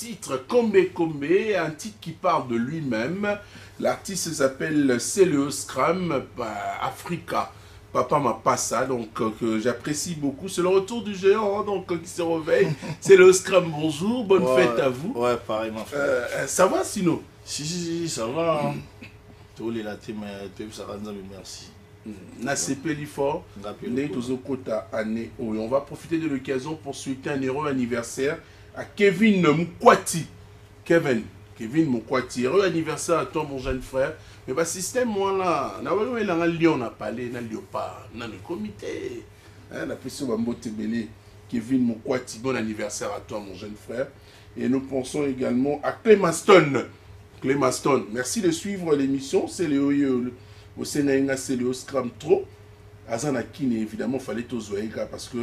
titre Kombe Kombe, un titre qui parle de lui-même. L'artiste s'appelle Célio Scrum Africa. Papa m'a pas ça, donc que j'apprécie beaucoup. C'est le retour du géant, hein, donc qui se réveille. C'est le Scrum, bonjour, bonne fête à vous. Ouais, pareil, mon frère. Ça va sinon? Si, ça va. Tous les latés, mais ça va, merci. Nasepeli fort, année. On va profiter de l'occasion pour souhaiter un heureux anniversaire à Kevin Mkwati. Kevin Mkwati, heureux anniversaire à toi, mon jeune frère. Mais bah système moi là, na Lyon a parlé, na Lyon pas, na le comité. La pression va monter belé. Kevin Mkwati, bon anniversaire à toi, mon jeune frère. Et nous pensons également à Clémaston. Clémaston, merci de suivre l'émission. C'est le au Sénégal, c'est le Scrum Trop. Azana Kine, évidemment, fallait tous parce que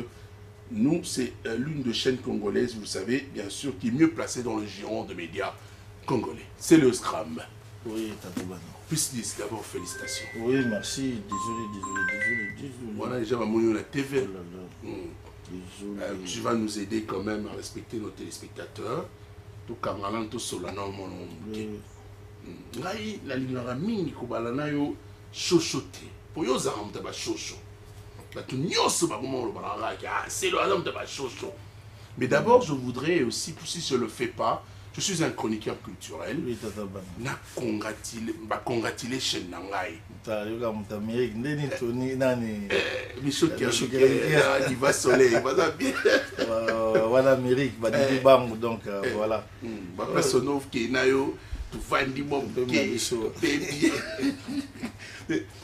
nous, c'est l'une des chaînes congolaises, vous savez, bien sûr, qui est mieux placée dans le giron de médias congolais. C'est le Scrum. Oui, Tatou Plus d'abord, félicitations. Oui, merci. Désolé. Voilà, déjà, on va la TV. Oh désolé. Tu vas nous aider quand même à respecter nos téléspectateurs. Tout Kangalan, tout Solana, mon nom. Ngai, la lignara mingi kubalana yo chochote. Pour yo zaram taba chocho. Batu nyos ba comment le balanga c'est le azam taba chocho. Mais d'abord, je voudrais aussi, si je ne le fais pas, je suis un chroniqueur culturel. Oui, Tata Ban. Na congratulé chez Nangai. Ta yoga mutamérique, ndeni toni nani. Michel il va soleil, il va bien. Voilà Amérique, bah du bang donc voilà. Bah personnov qui nayo.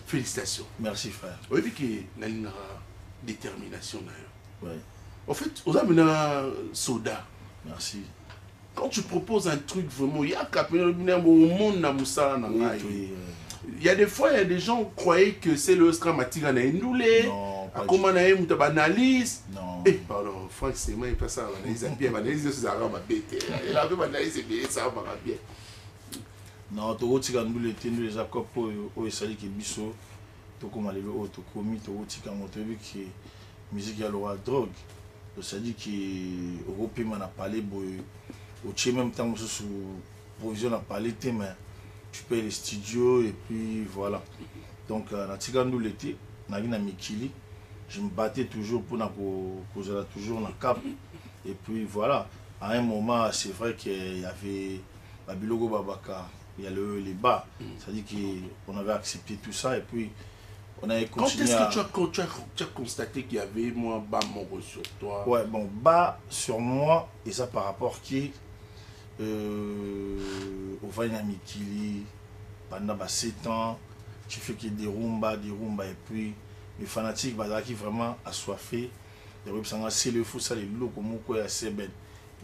Félicitations. Merci frère. Oui, puis qu'il y a une détermination. Ouais. En fait, on a un soda. Merci. Quand tu proposes un truc vraiment, il y a il y a des fois, il y a des gens qui croyaient que c'est le Scrum Atiga na Ndoulé. Non, pas comment on a une analyse. Non. Eh, pardon, Franck, c'est moi, il passe ça. L'analyse est bien. L'analyse, c'est ça, ma bête. Il a fait l'analyse, c'est bien, ça va bien. Non, tu vois, tu as nous les tenus les accords pour essayer que biso, tu comme aller au to commis, tu vois, tu as montré que musique a l'aura drogue. C'est-à-dire que Européen a parlé, au tien même temps sous provision a parlé, mais tu payes les studios et puis voilà. Donc, na nous l'été, na Mikili, je me battais toujours pour causer toujours la cap. Et puis voilà, à un moment, c'est vrai qu'il y avait Babilogo Babaka. Il y a les bas, c'est-à-dire qu'on avait accepté tout ça et puis on avait continué. Quand est-ce que tu as constaté qu'il y avait moins bas mon sur toi? Ouais, bon, bas sur moi, et ça par rapport au Vanya Mikili, pendant 7 ans, tu fais que des rumba, et puis les fanatiques qui vraiment assoiffés, les représentants, c'est le fou, ça les loups, comme on est assez bête.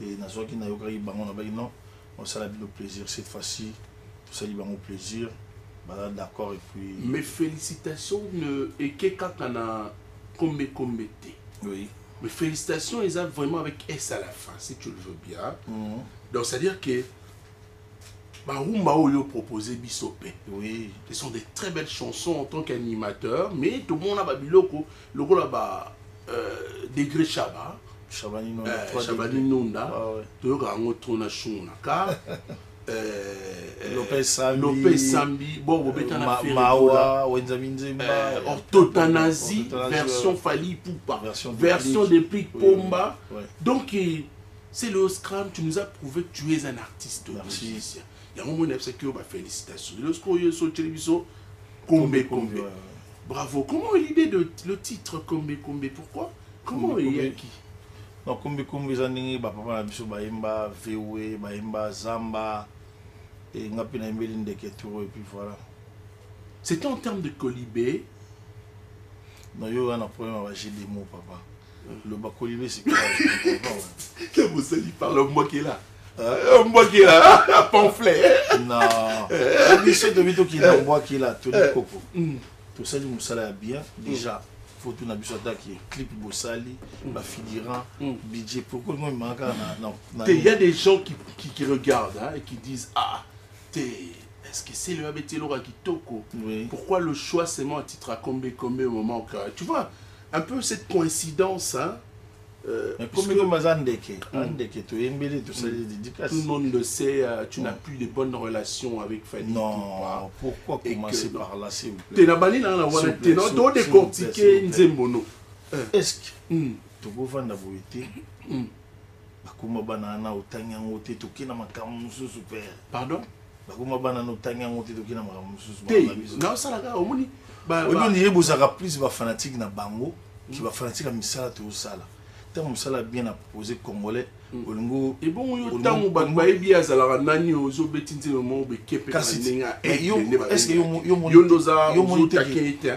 Et dans ce qui n'a pas eu non, on s'est le plaisir cette fois-ci. Tout ça, il va mon plaisir. D'accord, et puis. Mes félicitations, et quelqu'un qui a combe. Oui. Mes félicitations, ils ont vraiment avec S à la fin, si tu le veux bien. Donc, c'est-à-dire que. Rumba Oyo proposé Bissopé. Oui. Ce sont des très belles chansons en tant qu'animateur, mais tout le monde a Biloko, le rôle là-bas, Degré Chaba. Chabani Nonda. Tu as un autre nation. Lopez Sambi, bon, Mawa, Wenzaminzemba, Orthotanasie, version Fali Poupa, version de Plik Pomba. Donc, c'est le Scrum, tu nous as prouvé que tu es un artiste. Merci. Il y a un moment où tu as félicitations. Lorsqu'on est sur la télévision, Kombe. Bravo. Comment est l'idée de le titre Kombe? Pourquoi? Comment il y a qui? Non, Kombe, Zaningi, Papa Nabiso, Baimba, VOE, Baimba, Zamba, et Ngapina Mbelin de Keturo, et puis voilà. C'était en termes de colibé. Non, il y a un problème avec des mots, papa. Le bas colibé, c'est quoi? Que vous savez, parle au moi qui est là. Moi qui est là, pamphlet. Non. Monsieur de Vito qui est là, moi qui est là, Tony Coco. Tout ça, nous sommes bien. Déjà. Photo na bisota qui clip Bossali, figurant, budget. Pourquoi moi il manque? Il y a des gens qui regardent et qui disent est-ce que c'est le Abetelo qui toko? Pourquoi le choix c'est moi à titre à Kombe au moment que tu vois un peu cette coïncidence Mais comme Mazandeke, tout le monde le sait, tu n'as plus de bonnes relations avec Fanny. Non, pourquoi commencer par là, s'il vous plaît? Tu n'as décortiquer Nzembono. Est-ce que tu peux vendre la beauté? Bakuma banana otanya ngote tokina makamu super. Pardon? Bakuma banana otanya ngote tokina makamu super. Non, ça là, omoni. On dirait que vous avez plus de fanatiques na bango qui va fanatique à misala to sala. Tant misala bien à poser congolais. Olingo et bon yo tant ba ebi azala nani ozo betinze le mo be kepe na ninga. Est-ce que yo ndoza yo monite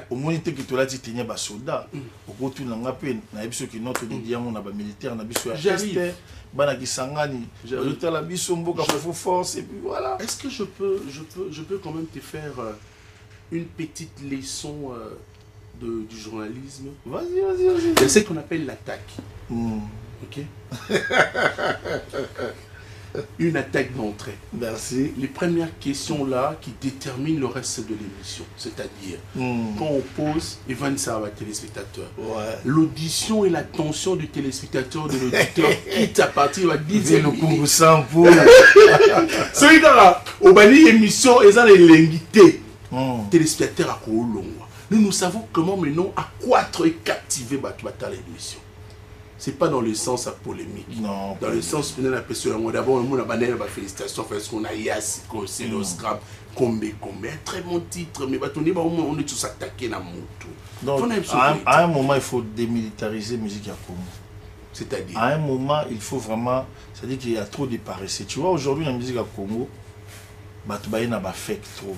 au monite que to la dit tenya ba soldat. Au kotu na ngape na ebiso ki notre diamo na ba militaire na biso ya est bana kisangani. J'ajouter la biso mboka fo force et puis voilà. Est-ce que je peux quand même te faire une petite leçon du journalisme? Vas-y. C'est ce qu'on appelle l'attaque. Ok. Une attaque d'entrée. Merci. Les premières questions là qui déterminent le reste de l'émission. C'est-à-dire, quand on pose, Evan Sarva, téléspectateur, l'audition et l'attention du téléspectateur, de l'auditeur, quitte à partir à 10 le Congo sans pour. Celui-là, au bani émission, ils ont l'invité. Téléspectateur à Kolongwa. Nous savons comment maintenant accroître et captiver Batouata l'émission. C'est pas dans le sens à polémique. Non. Dans le sens où on a personne. D'abord, on a banné la félicitation parce qu'on a Yass, c'est le scrap, Combe. Très bon titre, mais on est tous attaqués dans mon tour. Donc, à un moment, il faut démilitariser la musique à Congo. C'est-à-dire à un moment, il faut vraiment. C'est-à-dire qu'il y a trop de paresseux. Tu vois, aujourd'hui, la musique à Congo, Batoubaye n'a pas fait trop.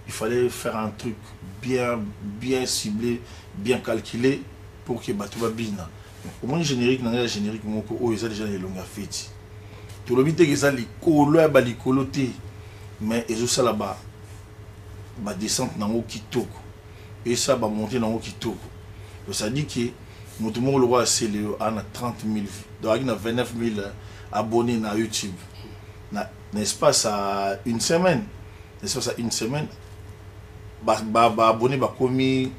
Il fallait faire un truc bien ciblé, bien calculé pour que Batouba bina. Au moins générique, dans le générique, ils ont déjà les longues fêtes. Tout le monde est que les colotés, mais ils ont ça là-bas, descente dans le kitoko. Et ça va monter dans le kitoko. Ça dit que tout le monde a 30 000 vues. Donc il y a 29 000 abonnés sur YouTube. N'est-ce pas ça une semaine? N'est-ce pas ça une semaine? Abonnés va commis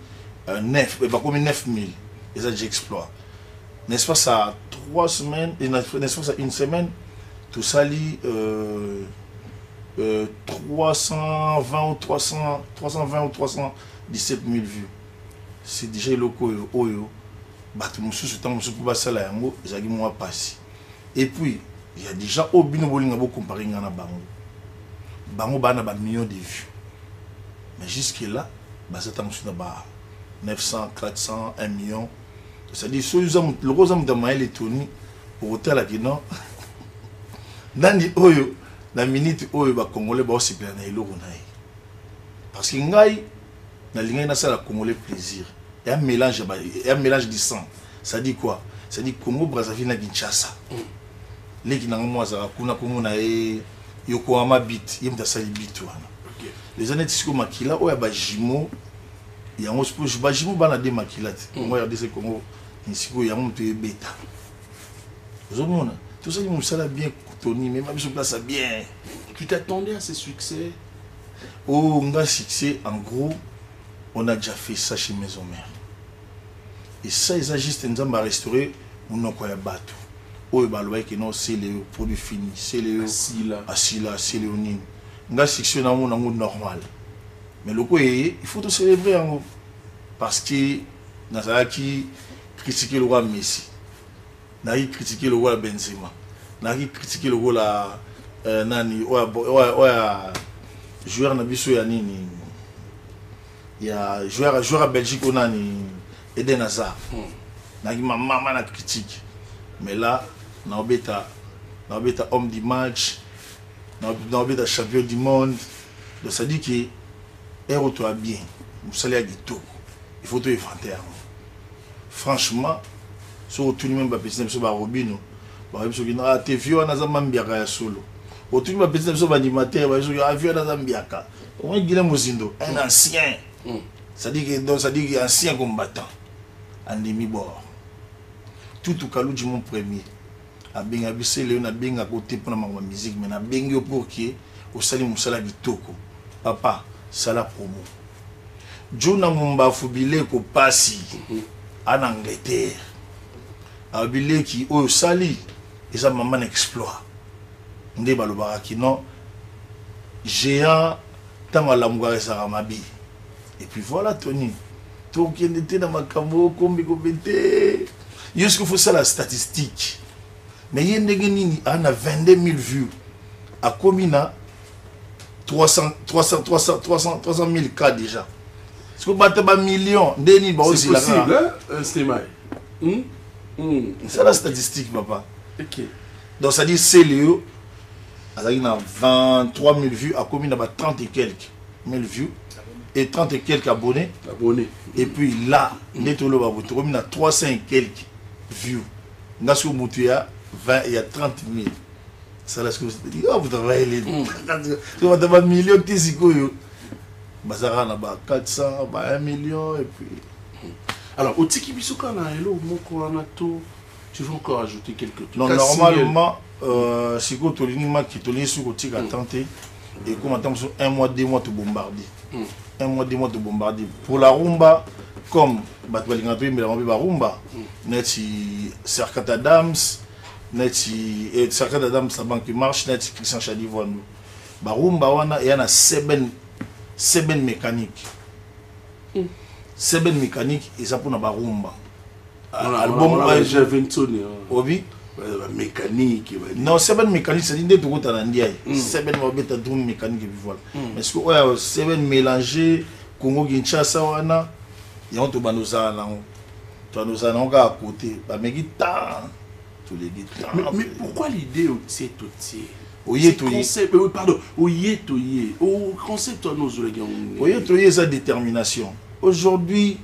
9 000. Et ça j'exploite. N'est-ce pas ça 3 semaines, n'est-ce pas ça une semaine, tout ça lit 320 ou 317 000 vues. C'est déjà le loco oyo. Et puis, il y a déjà au binobolinga comparé à Bango. Bango a millions de vues. Mais jusque-là, ça 900, 400, 1 million. C'est-à-dire, si le rose de Maël est tourné pour hôtel à Guinan, dans les oyo, la minute oyo, les Congolais vont se plaindre. Parce que Ngaï, dans les Congolais, Congolais plaisir. Il y a un mélange de sang. Ça dit quoi? Ça dit Congo, Brazzaville, Kinshasa. Les Guinangois, Kuna Komuna et Yokohama bit, Yem Dasali bit. Les années de Makila, oyo, Bajimo, il y a un peu de Bajimo, Banade Makila. On va regarder ce Congo. Il y a un peu de bêta. Tout ça, il me bien Tony, mais même sur place, bien. Tu t'attendais à ce succès? Oh, on a succès, en gros, on a déjà fait ça chez Maison Mère. Et ça, ils ont juste restauré, on a quoi bateau. Oh, c'est le produit fini, c'est le Asila, c'est le Nîmes. On a succès dans le monde normal. Mais le coup, il faut tout célébrer en gros. Parce que, dans a qui critiquer le roi Messi, n'a qui critiquer le roi Benzema, n'a qui critiquer le roi Nani, joueur Nabiso Yanini, il y a joueur à Belgique au Nani, Eden Hazard, n'a qui maman la critique. Mais là, n'a pas homme du match, n'a pas champion du monde. Donc ça dit que retourne bien, vous savez à tout. Il faut tout inventer. Franchement, si vous tournez même pas petit sur Robino, t'es vieux à Zambiaka solo. Vous tournez pas petit sur animateur, vous avez vieux à Zambiaka. On est Guillaume Mozindo, un ancien. Ça dit qu'il est ancien combattant. En demi-bord. Tout au calou du mon premier. A bien abissé le na bien à côté pour la musique, mais na bien pour qui au sali musala bitoko. Papa, ça la promo. Jona mumba fubile ko pasi en Angleterre. abile qui au sali et ça maman exploit ndé balobara qui non géant tant la mugare ça mabi et puis voilà Tony donc il était dans ma camo comme il qu'il faut ça la statistique mais il y a 22 000 vues à Comina 300 000 cas déjà. Est-ce que vous battez un million? C'est possible, hein? C'est la statistique, papa. Ok. Donc ça dit c'est Léo. Il y a 23 000 vues. À Comina, il y a 30 et quelques 1000 vues. Et 30 et quelques abonnés. Et puis là, il y a 300 et quelques vues. Il y a 20 et 30 000. Ça là ce que vous dites, oh vous travaillez les vous avez un million de tisiko bazara na ba 400 ba 1 million et puis alors au tiki bisoka na hello moko na to tu veux encore ajouter quelque chose? Non normalement siko to linima ki to linsu ko tika tenter et comme attends 1 mois 2 mois to bombarder 1 mois 2 mois to bombarder pour la rumba comme batwa lingato mais la rumba neti Serkata Dams neti et Serkata Dams sa banque marche neti Christian Chadivoine barumba wana yana 7 mécanique 7 mécanique et ça pour na barumba album j'ai 20 sonné obi mécanique non 7 mécanique c'est l'idée de route à ndiaye 7 mobeta drum mécanique et puis voilà est-ce que ouais 7 mélangé Congo Kinshasa wana ya on to banoza na to banoza na nga à côté ba meki ta tous les guitares mais pourquoi l'idée au tiers concept pardon au concept nous sa détermination aujourd'hui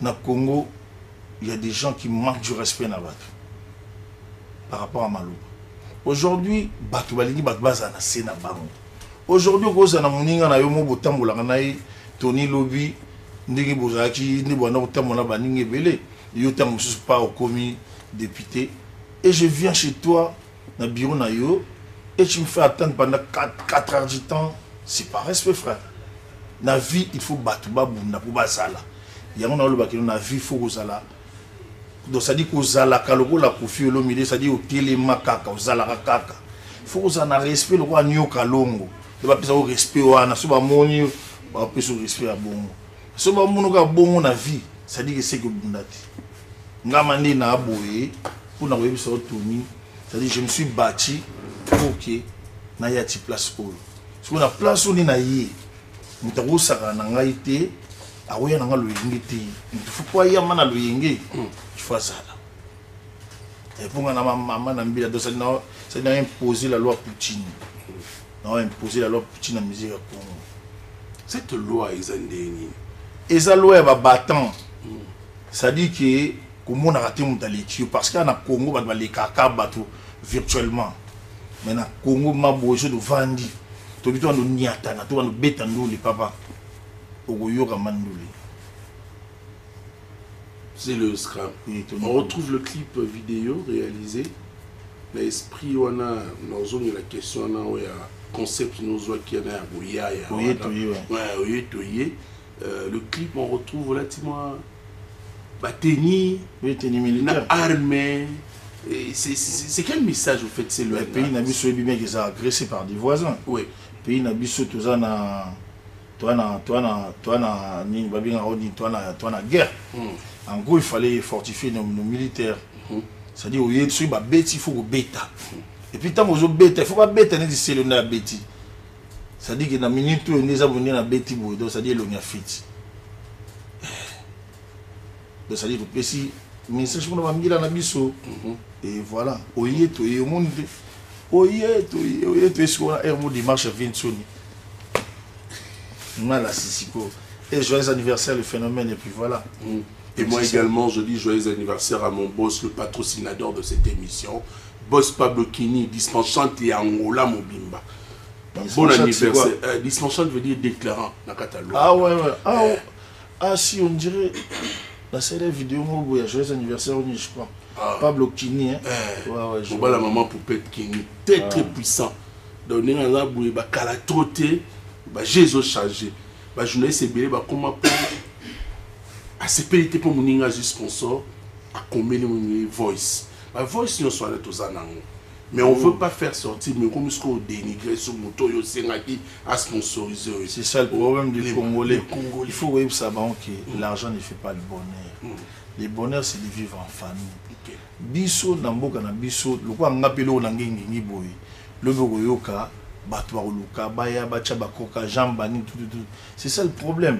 na Congo il y a des gens qui manquent du respect na bato par rapport à Maloba aujourd'hui bato balingi bato bazana sena bango aujourd'hui koza na moninga na yo mo botambola na ye Tony Lobi ndenge bozaki ndi bwana botambola baninga ebele yo tango mususu pas au commis député et je viens chez toi na bureau na yo et tu me fais attendre pendant 4 heures du temps, c'est pas respect, frère. Dans la vie, il faut battre, pour bazala. Il y a un autre qui dans la vie, il faut que ça. Donc ça dit que zala kaloko la kofi lo milieu, ça dit au télé makaka, au zala kaka. Il faut que ça na respect le roi nyo kalongo. Il va au respect wana, so ba moni, ba pesa au respect à bongo. So ba mono ka bongo na vie, ça dit que c'est que bundati. Ngamandi na aboye, pour na webi so Tony, ça dit je me suis bâti ok na yati place oyo so na place oyo na ye mutako saka na ngai te awoya na nga loyenge te faut pas ya mana loyenge tu fais ça et pour na maman na mbila do ça na imposer la loi Poutine na imposer la loi Poutine na musique ya Congo cette loi ezandeni eza loi ba battant ça dit que comment on a raté mon talent parce que na Congo ba les kaka bato virtuellement maintenant Congo ma bojo de vandi to bito ndo niata na to ndo beta nduli papa ogoyoka manduli c'est le scram. On retrouve le clip vidéo réalisé l'esprit wana dans la question na ya concept nous qui na boya le clip on retrouve relativement bateni militaire armée. C'est quel message vous faites? C'est le pays n'a pas bien qu'ils sont agressés par des voisins. Oui. Le pays n'a pas na guerre. En gros, il fallait fortifier nos militaires. C'est-à-dire il faut bêta. Et puis tant que bêta, il faut pas bêta c'est le na bêti. C'est-à-dire que dans minute où on a na bêti donc c'est-à-dire le fit. Donc c'est-à-dire que si message pour la biso et voilà oye to ye monde oye to ce qu'on a un mot dimanche 20 soni mal assisiko et joyeux anniversaire le phénomène et puis voilà et moi également je dis joyeux anniversaire à mon boss le patrocinateur de cette émission boss Pablo Kini dispensante et Angola Mobimba bon anniversaire dispensante veut dire déclarant na catalogue ah si on dirait la série vidéo, il y a joyeux anniversaire, je crois. Pablo Kini. Je vois la maman Poupette Kini, très puissant. Donc, on a un calatroté, Jésus chargé. Je ne sais pas comment pour. À ce pays, pour mon juste sponsor. à combien de voice. La voice nous soit tous en anglais. Mais on ne veut pas faire sortir, mais comme ce qu'on dénigre sur mon toyo, c'est à sponsoriser. C'est ça le problème du Congolais. Il faut voir que l'argent ne fait pas le bonheur. Le bonheur, c'est de vivre en famille. Biso, Namboka, Biso, le quoi on appelle au Nangengi Boy, le Bogoyoka, Batouarouka, Baya, Bachabakoka, Jambani, tout. C'est ça le problème.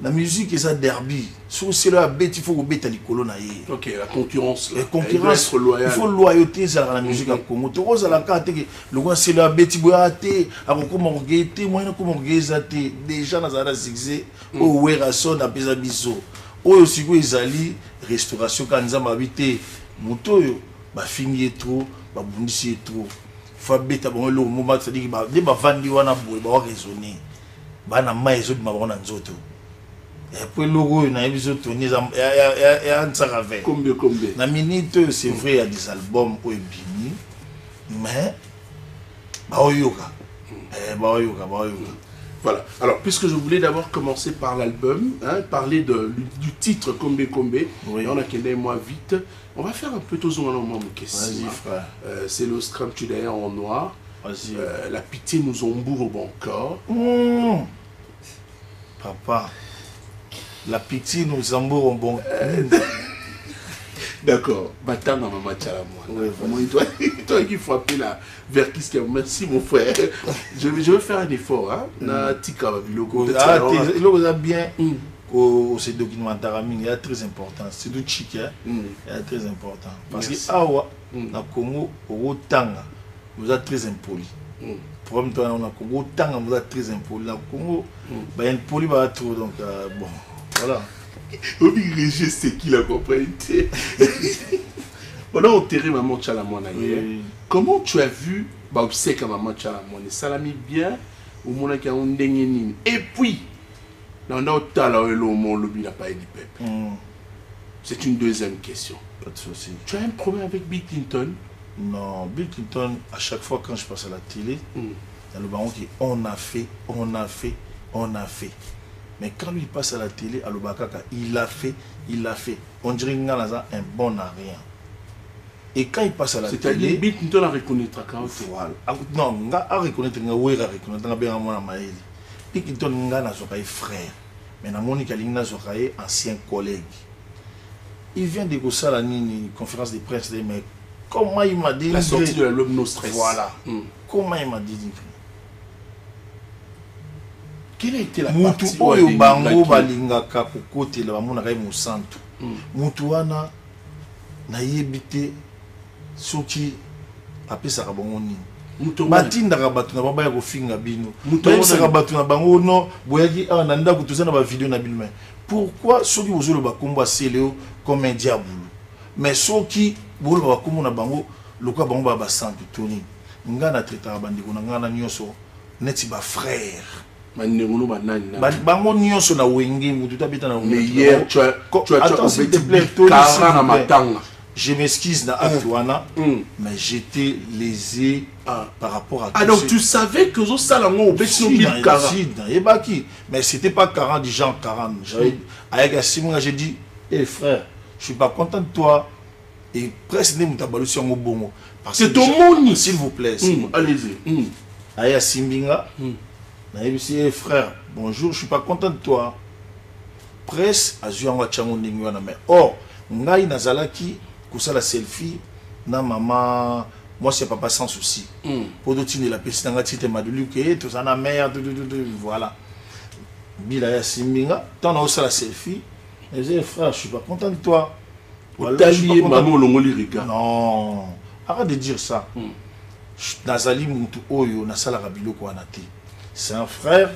La musique est ça derby. Si c'est la bête, il faut que bête à l'école. Ok, la concurrence. La concurrence. Il faut loyauté à la musique à Congo. Tu vois, la carte, le roi c'est la bête, il faut athée, à comment regretter, moi, comment regretter. Déjà, dans la succès, au Werason, à Pesabiso. Au aussi, ils allaient, restauration, quand ils ont habité, Moutoyo, bah, fini trop, bah, bondissi trop. Faut bête à bon, le moment, c'est-à-dire que, bah, des bah, vendus, on a beau, bah, raisonner. Bah, na maïs, bah, on a un autre. Et puis le logo, il y a un combien la minute, c'est vrai, il y a des albums au Bini, mais voilà. Alors, puisque je voulais d'abord commencer par l'album, hein, parler du titre Kombe Kombe, oui. Et on a qu'un moi vite. On va faire un peu tous en moment. Vas-y, frère. C'est le scrum tu d'ailleurs en noir. Vas-y. La pitié nous ombourre au bon corps. Papa. La pitié nous embourre au bon corps. D'accord. Batan dans maman Tchalamouana. Toi qui frappes la vertis. Merci mon frère. Je vais faire un effort. Hein. Na tika logo. Ah, le logo est bien. Ce documentaire est très important. C'est du chic. C'est très important. Parce que awa na Congo au tanga vous êtes très impoli. Problème toi on a Congo tanga vous êtes très impoli. Na Congo bah impoli va trop donc bon voilà. Obligé c'est qui la compris. On a enterré maman Tchalamouana hier. Comment tu as vu obsèque à maman Tchalamouana? Ça l'a mis bien au moment qui a un dengue. Et puis dans notre talent le lobby n'a pas été peuple. C'est une deuxième question. Pas de souci. Tu as un problème avec Bill Clinton? Non, Bill Clinton, à chaque fois quand je passe à la télé, il y a le baron qui on a fait. Mais quand lui passe à la télé, à l'Obakaka, il a fait. On dirait qu'il a un bon à rien. Et quand il passe à la télé... C'est-à-dire Bill Clinton a reconnaître quand voilà. Non, il a reconnaître, il a reconnaître, Bill Clinton a un frère. Mais dans Monica Lingna Zoraye, ancien collègue. Il vient de gosser la conférence de presse, mais comment il m'a dit... La sortie de l'album No Stress. Voilà. Comment il m'a dit... Quelle a été la partie oyo bango balingaka kokotela bamonaka ye mosantu mutu wana nayebite soki apesaka bango nini batindaka bato na babaya kofinga bino bayebisaka bato na bango no boyaki awa na ndako toza na bavideo na bino mais pourquoi soki bozoloba kombo asele yo comme un diable mais soki boloba bakombo na bango lokola bango baya basantu toni ngai na traitaka bandeko na ngai na nyonso neti bafrère. Bango nyonso na wenge mutu tabeta na wenge. Mais hier tu as attends s'il te plaît je m'excuse na Atuana mais j'étais lésé par rapport à tout. Ah donc tu savais que zo salango obesino bil 40 ebaki mais c'était pas 40 du genre 40. Avec Simon j'ai dit eh frère je suis pas content de toi et presque ne mutabalu sur mon bongo parce c'est ton monde s'il vous plaît allez-y aya Simbinga hey, frère, bonjour, je suis pas content de toi. Presse, a joué en mais or, ngai nazalaki, kousa la selfie, na maman, moi c'est papa sans souci. Pour d'autres, la personne n'a pas madulu, que tout ça na mère, voilà. Bila ya simbinga, tant on a la selfie, et j'ai frère, je suis pas content de toi. Voilà, maman longoli riga. Non, arrête de dire ça. Nazali mutu oyo, nasala rabilo ko anate. C'est un frère,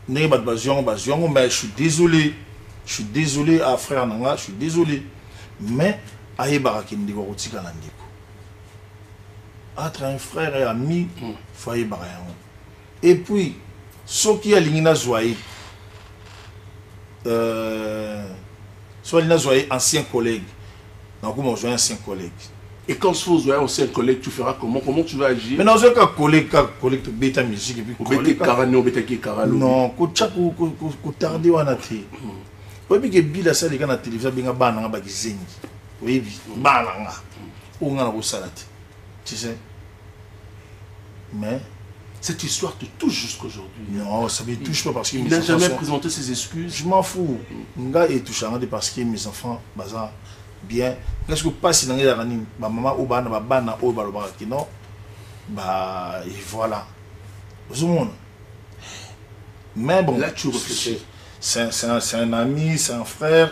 mais je suis désolé. Je suis désolé à frère Nanga, je suis désolé. Mais, entre un frère et ami, il faut y et puis, ce qui est l'ingina Zouaï, soit l'ingina Zouaï, ancien collègue. Donc, moi, je suis ancien collègue. Et quand tu fais un ancien collègue, tu feras comment? Comment tu vas agir? Mais non, c'est un collègue de bêta musique et puis collègue. Non, ko tarder wana te. Oui, que Bila ça les gars na télévision binga bana nga bakizengi. Oui, balanga. On a la salade. Tu sais. Mais cette histoire te touche jusqu'aujourd'hui. Non, ça me touche pas parce que il n'a jamais présenté ses excuses. Je m'en fous. Nga est touchant parce que mes enfants bazan bien. Qu'est-ce que passe dans les années ma maman ou bana bana ou balobara qui non. Bah et voilà. Tout le monde. Mais bon, là tu réfléchis. C'est un ami, c'est un frère.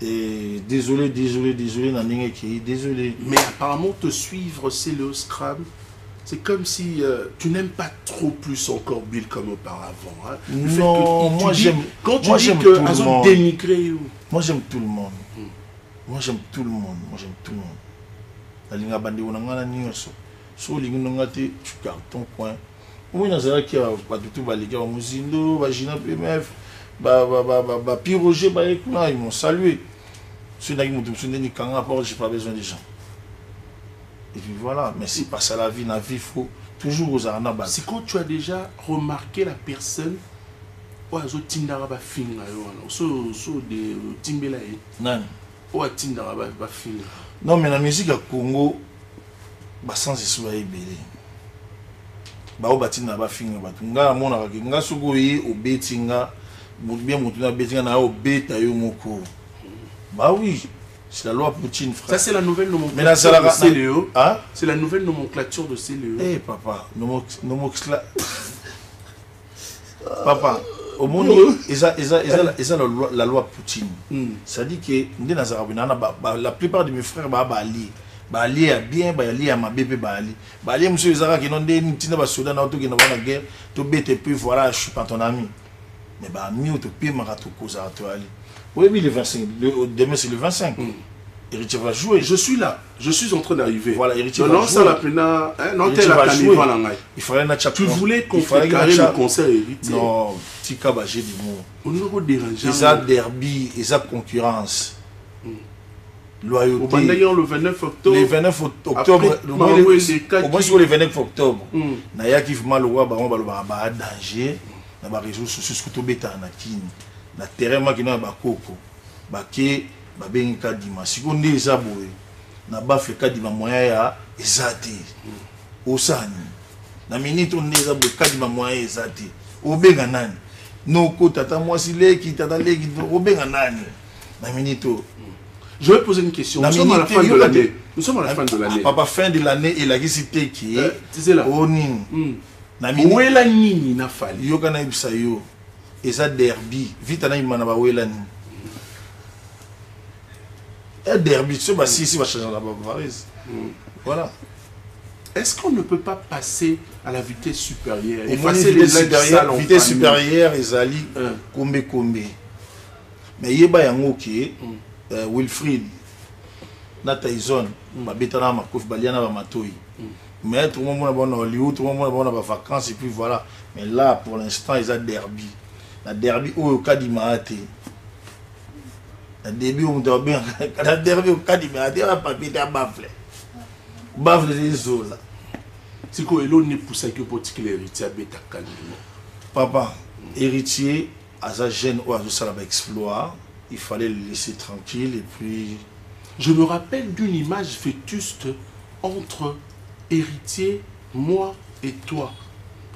Et désolé, désolé. Mais apparemment te suivre c'est le Scrum. C'est comme si tu n'aimes pas trop plus encore Bill comme auparavant. Hein. Non, moi j'aime. Quand tu dis que Azon dénigré. Moi j'aime tout le monde. Moi j'aime tout le monde. La ligne à bandé on a un sur ligne on a tu gardes ton coin. Oui, dans ce qui a pas du tout balayé au Muzindo, Vagina PMF, Piroger, ils m'ont salué. Ceux qui m'ont dit quand rapport, j'ai pas besoin des gens. Et puis voilà, mais c'est pas ça la vie, il faut toujours aux arnabas. C'est quand tu as déjà remarqué la personne, ou à Tindara ba finga, so de Timbela, ou à Tindara ba finga. Non, mais la musique à Congo, sans se souvenir belé. Ba o batina ba finga ba tunga mona ka nga sugoyi o betinga bien mutuna betinga na o beta yo moko. Bah oui, c'est la loi Poutine, frère. Ça c'est la nouvelle nomenclature de CLE. Hein? C'est la nouvelle nomenclature de CLE. Eh papa, papa, au monde la loi Poutine. Ça dit que la plupart de mes frères Bali a bien, Bali a ma bébé Bali. Bali, monsieur Zara qui n'ont des nitines bas soudain auto qui n'ont pas la guerre, tu bête puis voilà, je suis pas ton ami. Mais bah mieux tu peux m'arrêter cause à toi Ali. Oui, le 25, demain c'est le 25. Héritier va jouer. Je suis là, je suis en train d'arriver. Voilà, Héritier va jouer. Il fallait un chat. Tu voulais qu'on fasse le concert Héritier. Non, Tika Bagé du mot. On ne peut déranger. Ils ont derby, ils ont concurrence. Loyauté. Le 29 octobre. Le 29 octobre. Au moins sur le 29 octobre. Naya qui fait mal au roi, baron balobara danger. Na ba réseaux sociaux ce que tout bêta na kini. Na terrain ma qui na ba koko. Ba ke ba bengi kadima. Si on est zaboé. Na ba fait kadima moyen ya ezate. Osani. Na minute on est zaboé kadima moyen ezate. Obenga nani. Noko tata mwasi leki tata leki obenga nani. Na minute. Je vais poser une question. Nous sommes à la fin de l'année. Nous sommes à la fin de l'année. Papa, fin de l'année, il a cité qui est. C'est là. Onin. Où est la nini na fali? Yo kana ibsa yo. Et ça derby. Vite na imana ba wela ni. Et derby, ce bah si va changer la Bavarise. Voilà. Est-ce qu'on ne peut pas passer à la vitesse supérieure? Effacer les vitesse supérieure, ezali kombe. Mais yeba yango ki Wilfried na Tyson babetana makofi baliana ba matoi mais tout le monde bon Hollywood tout le monde bon ba vacances et puis voilà mais là pour l'instant ils ont derby la derby au Kadimate la derby on doit bien la derby au Kadimate va pas péter bafle les zola c'est quoi elo ne poussa que particulier héritier beta calme papa héritier à sa jeune ou à ça va exploit. Il fallait le laisser tranquille et puis... Je me rappelle d'une image vétuste entre Héritier, moi et toi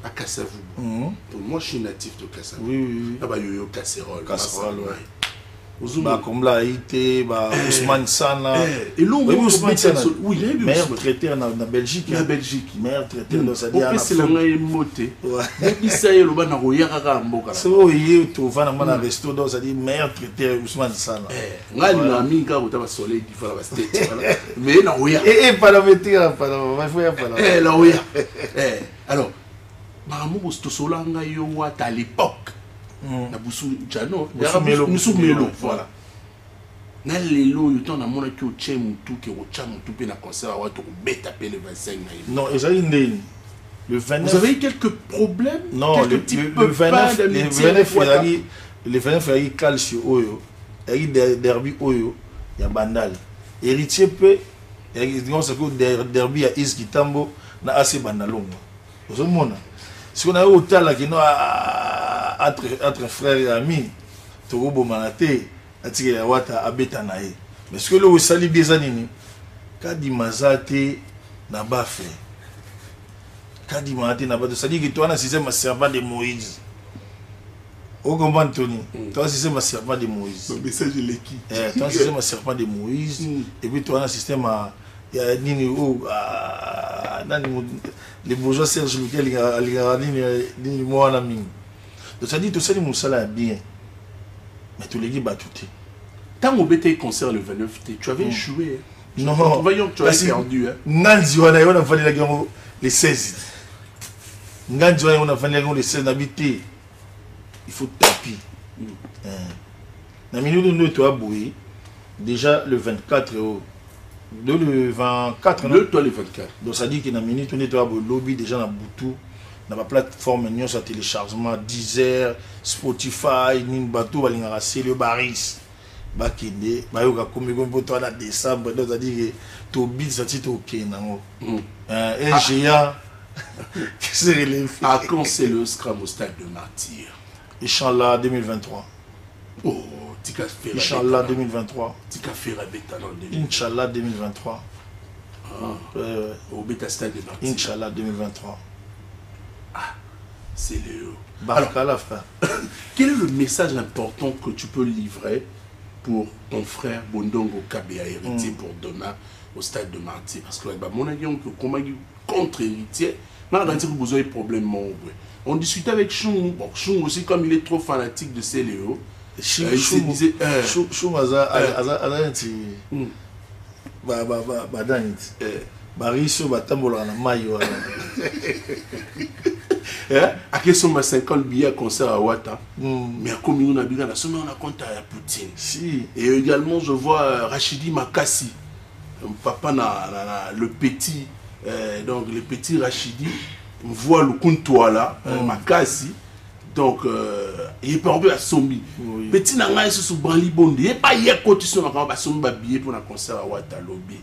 à Kassavou. Moi, je suis natif de Kassavou. Oui. Ah bah, yo casserole. Casserole, ouais. Bah, comme là, Haïti, bah, Ousmane Sana. Et l'homme, Ousmane Sana. Oui, il y a eu meilleur traiteur en Belgique. La Belgique. Meilleur traiteur dans sa vie. C'est la main moté. Il s'est le ban à Royara Mboka. C'est vrai, il tu vas dans un resto dans sa vie, meilleur traiteur Ousmane Sana. Nga ni na minga utaba soleil qui fala ba state. Mais na Roya. Pas la métier, pas la faut pas. La Roya. Alors, Maramou Stosolanga yo wat à l'époque. Na busu jano musu melo voilà na lelo yoto na mona ki o chemu tu ke o chamu tu pe na concert wa to beta pe le 25 na non ezali ndeni le 29 vous avez eu quelques problèmes non le 29 le 29 il calcio oyo il derby oyo ya bandal héritier pe il dit on sait que derby ya Is Kitambo na AC Bandalongo vous mona si on a au tala qui no entre frères et amis Togo Bomanate atike ya wata abeta na ye mais ce que le osali des années kadi mazate na bafe kadi mazate na bafe, c'est-à-dire que toi on a système à servant de Moïse. Au comprend Tony, toi c'est un serpent de Moïse. Le message est l'équipe. Toi c'est un serpent de Moïse. Et puis toi on a un système à les bourgeois Serge Michel ni moi na mine. Donc ça dit tout ça les moussala bien. Mais tous les gars battuté. Tant au BT concert le 29, tu avais échoué. Non, voyons que tu avais perdu. Nanzi on a fallu la gamme les 16. Nanzi on a fallu la gamme les 16 habité. Il faut tapis. La minute où nous sommes bouillés, déjà le 24, le 24, le 24. Donc ça dit que la minute où nous sommes au lobby, déjà dans Boutou, dans la plateforme, nous sommes téléchargement, Deezer, Spotify, Nimbato, Balingarassé, le Baris, Bakinde, Bayoka, comme pour toi en décembre, donc ça dit que tu bits, ça dit ok, non. LGA, qu'est-ce que c'est à quand c'est le Scrum au stade de Martyr? Inch'Allah 2023. Oh, tu as fait Inch'Allah 2023. Tu as fait la bêta dans 2023. Inch'Allah 2023. Au bêta stade de Martyr. Inch'Allah 2023. Ah, c'est le. Barakala, frère. Quel est le message important que tu peux livrer pour ton frère Bondongo Kabea, héritier pour demain au stade de Martyr? Parce que mon avis, contre-héritier, on a besoin de problèmes. On discutait avec Choum. Bon, Choum aussi, comme il est trop fanatique de Céléo, il se disait... Choum, à quel sont ma 50 billets à concert à Ouatta? Mais à combien on a bien la somme, on a compte à Poutine. Si. Et également, je vois Rachidi Makassi, papa le petit, donc le petit Rachidi. On voit le comptoir là, Makassi, donc il est pas un peu à Sombi. Petit nanga est sous Branli Bondi, il pas hier quand tu sont à Sombi billet pour un concert à Ouattalobi.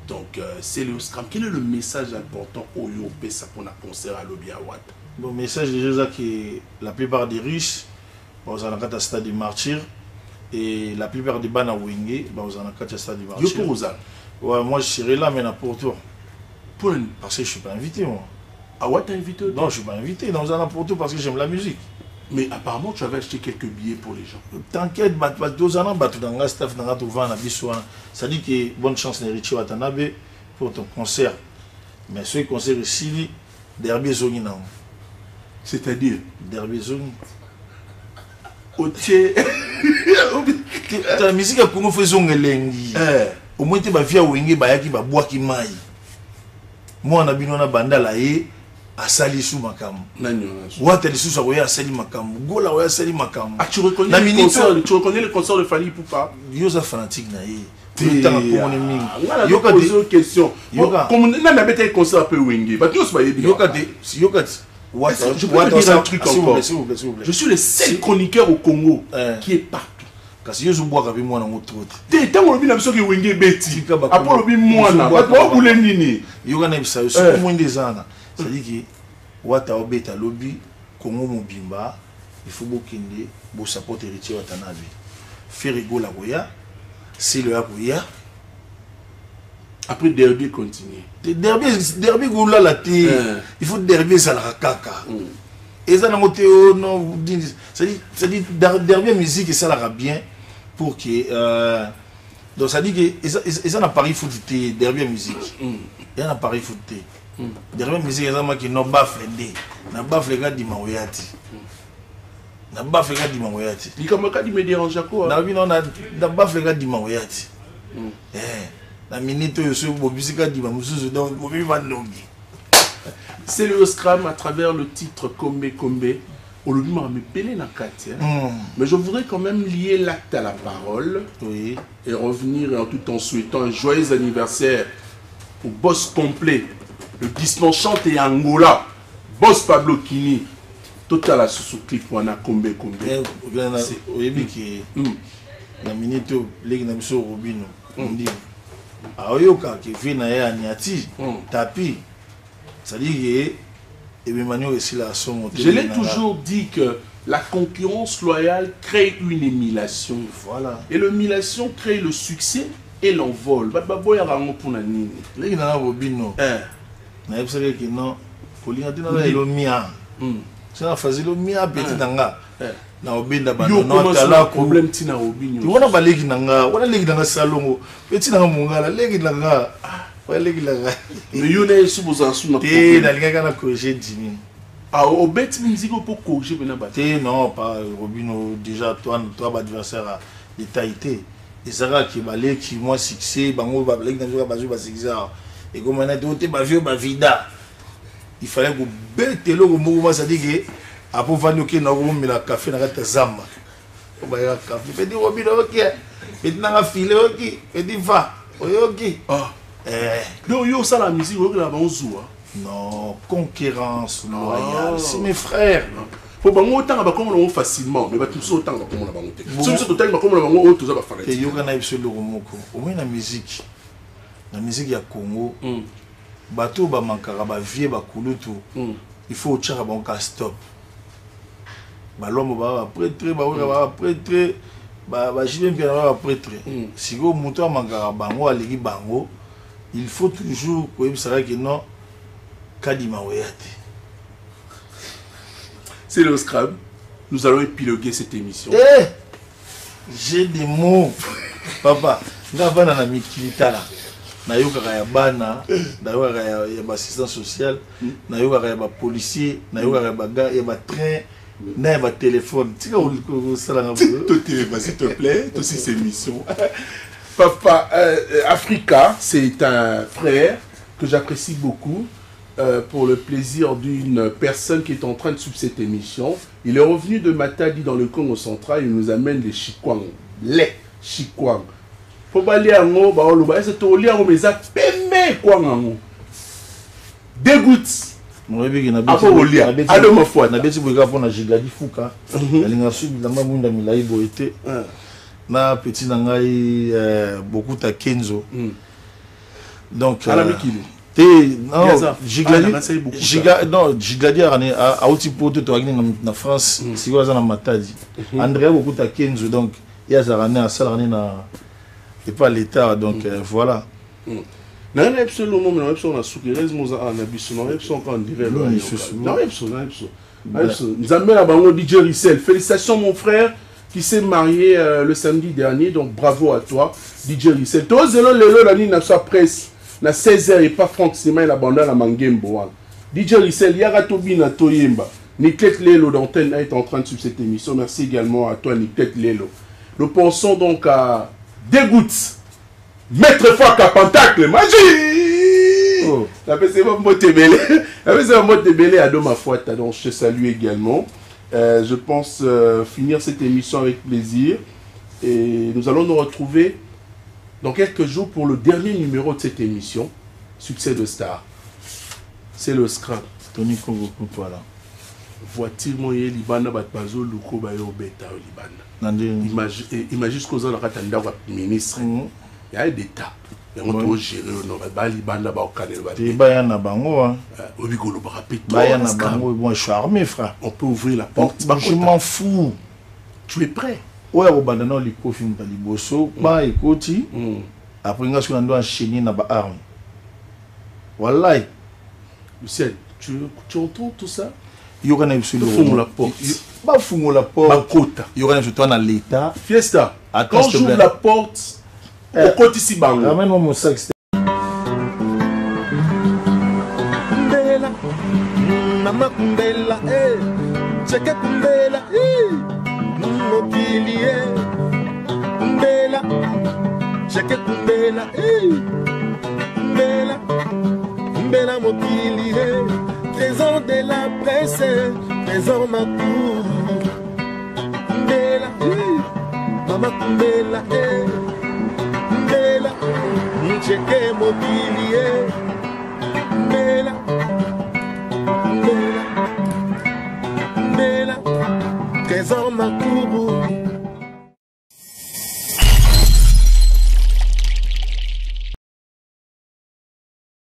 Donc c'est le Scrum. Quel est le message important au Yopé ça pour un concert à Lobby à Ouatta? Le message déjà que la plupart des riches, vous en avez un stade de martyr, et la plupart des bana Wenge, vous en avez un stade de martyr. Yo pour Ozal. Ouais, moi je serai là mais pour toi. Parce que je suis pas invité moi. Ah ouais, t'as invité? Non, je ne suis pas invité dans un pour tout parce que j'aime la musique. Mais apparemment, tu avais acheté quelques billets pour les gens. T'inquiète, deux ans, dans le staff, dans le vent, ça dit que bonne chance, Nerichi Watanabe, pour ton concert. Mais ce concert ici, Derby Zoni. C'est-à-dire Derby Zoni. Ok. La musique a comment fait Zongelengi. Au moins, tu vas via Wenge, Bayaki, Babouaki Mai. Moi, on a bien banda là et à sali sous makam. Ouatta les sous à sali makam. Gola oya sali makam. Ah, tu reconnais le concert de Fali Poupa? Yosa fanatique na ye. Tout le temps pour mon ami. Yoka des questions. Comme on a un concert un peu wingé. Bah tu sais Yoka je peux te dire un truc encore. Je suis le seul chroniqueur au Congo qui est partout. Parce que je bois avec moi dans mon trou. Tu as vu que tu wingé Betty. Après le moi là. Tu vas vous nini. Yoka na bisa au moins des ans. C'est-à-dire que Ouatta obeta lobby Congo mobimba il faut bokende bo support héritier Watanabe. Faire rigoler la goya, c'est le goya. Après derby continue. Derby goula la té. Il faut derby ça la kaka. Et ça n'a moté non c'est-à-dire derby musique et ça la bien pour que donc ça dit que ça n'a pas il faut derby musique. Il y a un appareil foot. Derrière musique ezama qui no bafle ndé na bafle ga di maoyati na bafle ga di maoyati likamaka di me dérange quoi na bino na bafle ga di maoyati na minute yo so bobisika di bamususu donc bobi bandongi. C'est le Scrum à travers le titre Kombe Kombe. Aujourd'hui m'a me pelé na carte mais je voudrais quand même lier l'acte à la parole et revenir tout en souhaitant un joyeux anniversaire au boss complet, le dispensante et Angola, boss Pablo Kini, total à ce clip pour un Kombe Kombe. La minute les na biso Robino on dit ayoka qui vient na ya niati tapi ça dit que Emmanuel aussi la somme. Je l'ai toujours dit que la concurrence loyale crée une émulation. Voilà. Et l'émulation crée le succès et l'envol. Baboya rango pour la nini. Les gens ont Robino. Na yebsaka que non. Kolinga tina na elomia. C'est na fazilo mia petit nanga. Na obinda bando no tala problème tina Robino. Tu wana baleki nanga, wana leki nanga salongo. Petit nanga mungala leki nanga. Wala leki nanga. Mais yone subuza na problème. Na linga kana corriger dimi. Ah, au bête musique pour corriger bena baté. Non, pas Robino déjà toi adversaire de Taïté. Et ça va qui baleki moi succès, bango ba baleki na ba ba succès. Et comme on a doté ba vieux ba vida. Il fallait que bête le mouvement ça dit que après vendre que na ko mila café na kata zamba. O ba ya café petit Robino OK. Petit na filer OK. Petit va. OK. Ah. Donc yo ça la musique on la bonjour. Non, concurrence loyale. C'est mes frères. Faut bango autant ba comme on facilement mais ba tout ça autant ba comme on la bango. Si c'est total ba comme on la bango tout ça ba faire. Et yo kana ibso le romoko. Au moins la musique. La musique ya Congo. Bato ba mankara ba vie ba kulutu. Il faut tchara ba on stop. Ba lomo ba prêtre ba prêtre ba jibem bien ba prêtre. Si go muto mankara bango aliki bango, il faut toujours ko ibsara que non Kadima Weyate. C'est le Scrabble. Nous allons épiloguer cette émission. Eh, j'ai des mots. Papa, ngavana na mikilita la. Na yoka ya bana, na yoka ya assistance sociale, na yoka ya policier, na yoka ya train, na ya téléphone. Tu vas sala nga. S'il te plaît, aussi ces émissions. Papa, Africa, c'est un frère que j'apprécie beaucoup. Pour le plaisir d'une personne qui est en train de suivre cette émission. Il est revenu de Matadi dans le Congo central, il nous amène les chikwang. Les chikwang. Faut pas aller à ngo, bah on va c'est au lien mais ça pemé quoi ngo. Deux gouttes. Mon bébé na beti au lien. Allô ma foi. Na beti boika pona Jigladi Fuka. Alinga subi na munda milai boete. Na petit nangai beaucoup ta Kenzo. Donc non, Jigladi a outil pour tout en France, si vous avez un matadi. André beaucoup à Kenzo, donc il y a un salaire et pas l'État, donc voilà. Non, absolument, non, absolument, nous avons DJ Rissel. Félicitations mon frère qui s'est marié le samedi dernier, donc bravo à toi, DJ Rissel. Toi, zélo lelo la ligne na presse. Na 16h et pas Franck Sima il abandonne la Mangembo. DJ Rissel, Yara Tobina Toyemba. Niklet Lelo d'antenne est en train de suivre cette émission. Merci également à toi Niklet Lelo. Nous pensons donc à des gouttes. Maître Fouak à Pentacle, magie. La PC va me tébélé. La PC va me tébélé à Doma Fouata. Donc je te salue également. Je pense finir cette émission avec plaisir. Et nous allons nous retrouver dans quelques jours pour le dernier numéro de cette émission, Succès de Star. C'est le Scrap. Tony Congo, voilà. Voiture moye libana batbazo luko bayo beta libana. Imagine ce qu'on a dans le ministre. Il y a des étapes. Et on doit gérer le libana ba okane ba. Te baya na bango hein. Obigolo ba rapide. Baya na bango, moi je suis armé frère. On peut ouvrir la porte. Je m'en fous. Tu es prêt? Ouais, au bandana li kofi mpali boso, ba ekoti. Après nga ce qu'on doit enchaîner na ba arme. Wallahi. Lucien, tu entends tout ça? Il y aura une solution. Fumons la porte. Pas fumons la porte. Ma quota. Il y aura une solution dans l'État. Fiesta. Quand j'ouvre la porte, au côté ici bango. Ramène-moi mon sac. Mama kumbela, cheke kumbela, mokili, kumbela, cheke kumbela, kumbela, kumbela mokili, trésor de la presse, trésor ma cour, kumbela, mama kumbela, kumbela, cheke mokili, kumbela. Trésor ma cour.